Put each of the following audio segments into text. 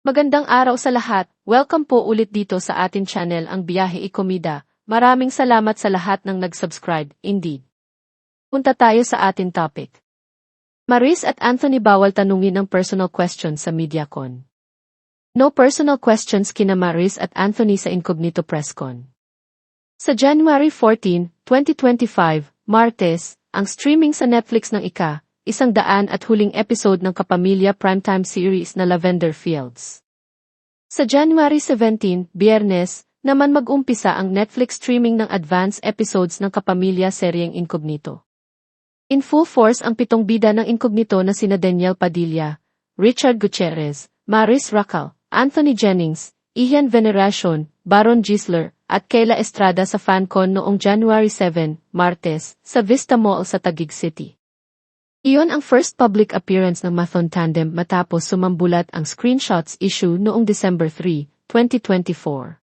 Magandang araw sa lahat. Welcome po ulit dito sa atin channel ang Biyahe Ikomida. Maraming salamat sa lahat ng nag-subscribe, indeed. Punta tayo sa atin topic. Maris at Anthony bawal tanungin ng personal questions sa MediaCon. No personal questions kina Maris at Anthony sa Incognito Presscon. Sa January 14, 2025, Martes, ang streaming sa Netflix ng isang daan at huling episode ng kapamilya primetime series na Lavender Fields. Sa January 17, Biyernes, naman mag-umpisa ang Netflix streaming ng advance episodes ng kapamilya seryeng Incognito. In full force ang 7 bida ng Incognito na sina Daniel Padilla, Richard Gutierrez, Maris Racal, Anthony Jennings, Ian Veneracion, Baron Gisler, at Kayla Estrada sa FanCon noong January 7, Martes, sa Vista Mall sa Taguig City. Iyon ang first public appearance ng Mathon Tandem matapos sumambulat ang screenshots issue noong December 3, 2024.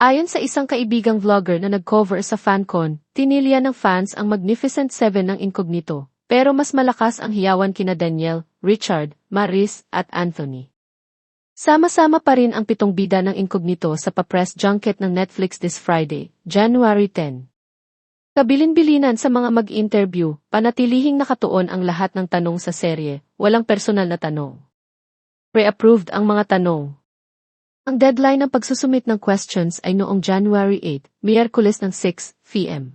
Ayon sa isang kaibigang vlogger na nag-cover sa FanCon, tinilya ng fans ang Magnificent Seven ng Incognito, pero mas malakas ang hiyawan kina Daniel, Richard, Maris, at Anthony. Sama-sama pa rin ang 7 bida ng Incognito sa pa-press junket ng Netflix this Friday, January 10. Kabilin-bilinan sa mga mag-interview, panatilihing nakatuon ang lahat ng tanong sa serye, walang personal na tanong. Pre-approved ang mga tanong. Ang deadline ng pagsusumit ng questions ay noong January 8, Miyerkules ng 6 p.m.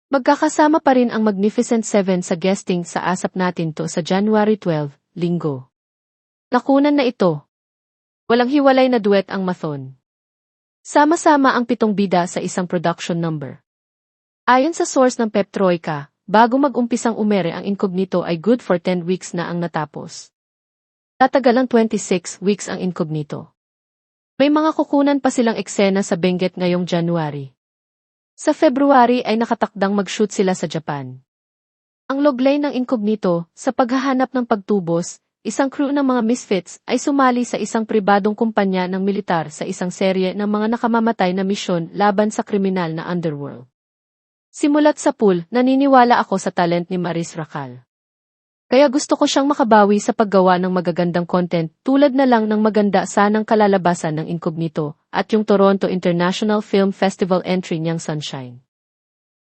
Magkakasama pa rin ang Magnificent Seven sa guesting sa Asap Natin To sa January 12, Linggo. Nakunan na ito. Walang hiwalay na duet ang Mathon. Sama-sama ang 7 bida sa isang production number. Ayon sa source ng Pep Troika, bago mag-umpisang umere ang Incognito ay good for 10 weeks na ang natapos. Tatagalang 26 weeks ang Incognito. May mga kukunan pa silang eksena sa Benguet ngayong January. Sa February ay nakatakdang mag-shoot sila sa Japan. Ang loglay ng Incognito, sa paghahanap ng pagtubos, isang crew ng mga misfits ay sumali sa isang pribadong kumpanya ng militar sa isang serye ng mga nakamamatay na misyon laban sa kriminal na underworld. Simulat sa pool, naniniwala ako sa talent ni Maris Racal. Kaya gusto ko siyang makabawi sa paggawa ng magagandang content tulad na lang ng maganda sanang kalalabasan ng Incognito at yung Toronto International Film Festival entry niyang Sunshine.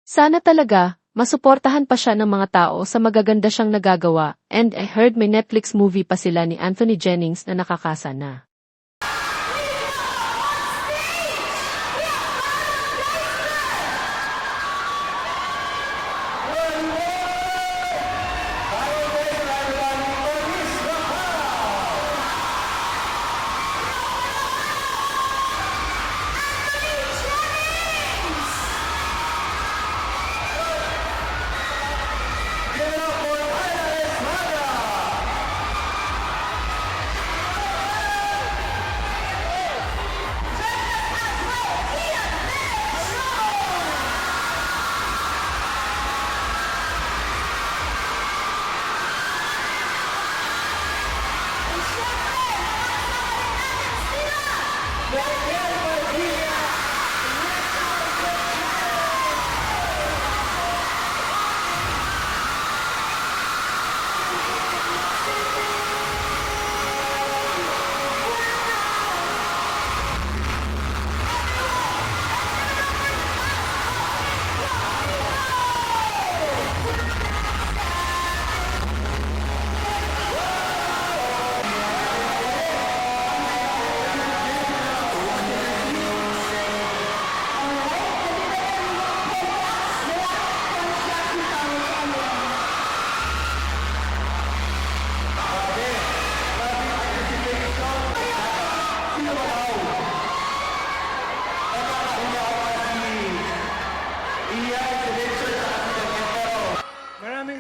Sana talaga, masuportahan pa siya ng mga tao sa magaganda siyang nagagawa, and I heard may Netflix movie pa sila ni Anthony Jennings na nakakasa na.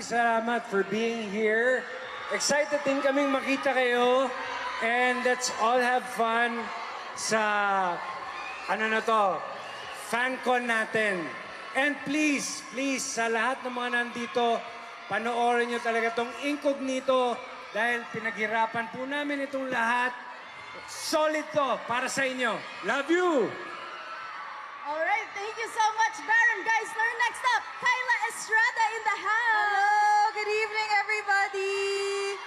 Salamat for being here. Excited din kaming makita kayo. And let's all have fun sa, FanCon natin. And please, sa lahat ng mga nandito, panoorin nyo talaga tong Incognito dahil pinaghirapan po namin itong lahat. Solid to para sa inyo. Love you! Alright, thank you so much, Baron Geisler. Next up, Kayla Estrada in the house. Hello, good evening everybody.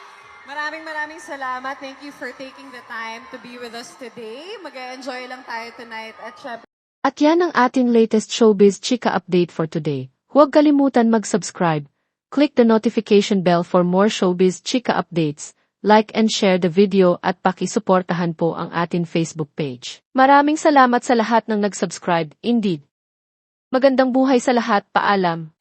maraming salamat. Thank you for taking the time to be with us today. Mag-enjoy lang tayo tonight. At syempre, At yan ang ating latest showbiz chika update for today. Huwag kalimutan mag-subscribe. Click the notification bell for more showbiz chika updates. Like and share the video at pakisuportahan po ang ating Facebook page. Maraming salamat sa lahat ng nag-subscribe, indeed. Magandang buhay sa lahat, paalam.